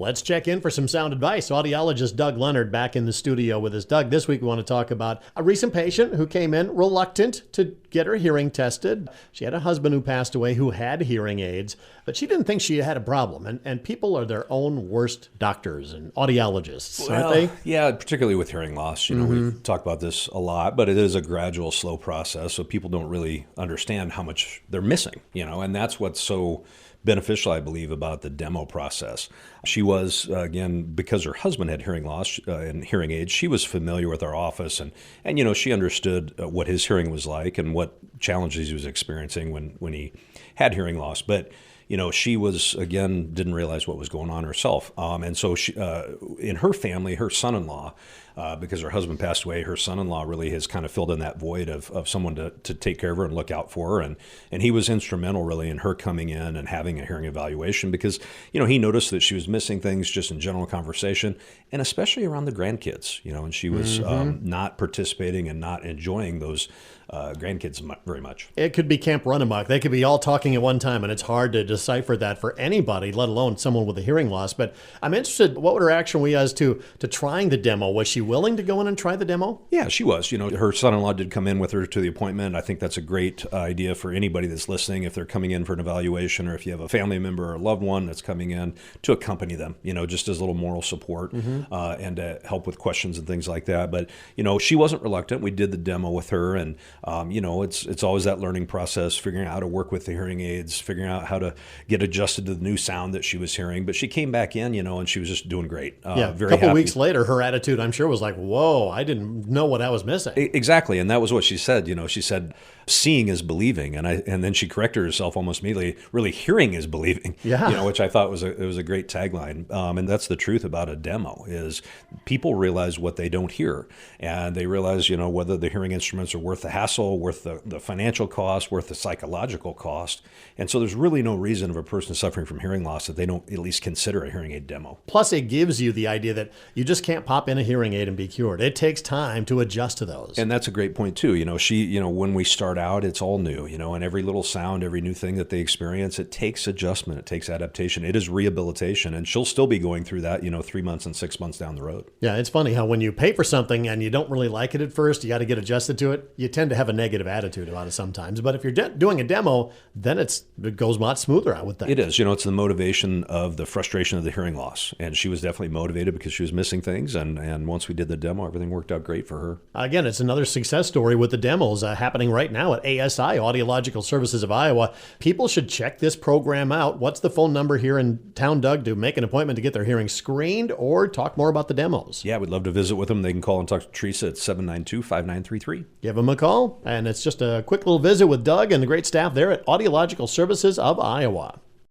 Let's check in for some sound advice. Audiologist Doug Leonard back in the studio with us. Doug, this week we want to talk about a recent patient who came in reluctant to get her hearing tested. She had a husband who passed away who had hearing aids, but she didn't think she had a problem. And people are their own worst doctors and audiologists, aren't they? Yeah, particularly with hearing loss. We talk about this a lot, but it is a gradual, slow process, so people don't really understand how much they're missing, and that's what's so beneficial, I believe, about the demo process. She was, again, because her husband had hearing loss and hearing aids, she was familiar with our office and she understood what his hearing was like and what challenges he was experiencing when he had hearing loss. But she was, again, didn't realize what was going on herself. And so she, in her family, her son-in-law, because her husband passed away, her son-in-law really has kind of filled in that void of someone to take care of her and look out for her. And he was instrumental really in her coming in and having a hearing evaluation because, he noticed that she was missing things just in general conversation and especially around the grandkids, and she was not participating and not enjoying those grandkids very much. It could be Camp Run-Amok. They could be all talking at one time, and it's hard to decipher that for anybody, let alone someone with a hearing loss. But I'm interested, what would her reaction be as to trying the demo? Was she willing to go in and try the demo? Yeah, she was. Her son-in-law did come in with her to the appointment. I think that's a great idea for anybody that's listening if they're coming in for an evaluation or if you have a family member or a loved one that's coming in to accompany them, just as a little moral support and to help with questions and things like that. But, she wasn't reluctant. We did the demo with her and it's always that learning process, figuring out how to work with the hearing aids, figuring out how to get adjusted to the new sound that she was hearing. But she came back in, and she was just doing great. A couple weeks later, her attitude, I'm sure, was like, whoa, I didn't know what I was missing. Exactly. And that was what she said. She said, seeing is believing. And then she corrected herself almost immediately, really hearing is believing, which I thought was a great tagline. And that's the truth about a demo is people realize what they don't hear. And they realize, whether the hearing instruments are worth the hassle, worth the financial cost, worth the psychological cost. And so there's really no reason of a person suffering from hearing loss that they don't at least consider a hearing aid demo. Plus, it gives you the idea that you just can't pop in a hearing aid and be cured. It takes time to adjust to those. And that's a great point too. When we start out, it's all new, and every little sound, every new thing that they experience, it takes adjustment, it takes adaptation, it is rehabilitation, and she'll still be going through that, 3 months and 6 months down the road. Yeah, it's funny how when you pay for something and you don't really like it at first, you got to get adjusted to it, you tend to have a negative attitude about it sometimes. But if you're doing a demo, then it goes much smoother, I would think. It is. It's the motivation of the frustration of the hearing loss. And she was definitely motivated because she was missing things. And once we did the demo, everything worked out great for her. Again, it's another success story with the demos happening right now at ASI, Audiological Services of Iowa. People should check this program out. What's the phone number here in town, Doug, to make an appointment to get their hearing screened or talk more about the demos? Yeah, we'd love to visit with them. They can call and talk to Teresa at 792-5933. Give them a call, and it's just a quick little visit with Doug and the great staff there at Audiological Services of Iowa.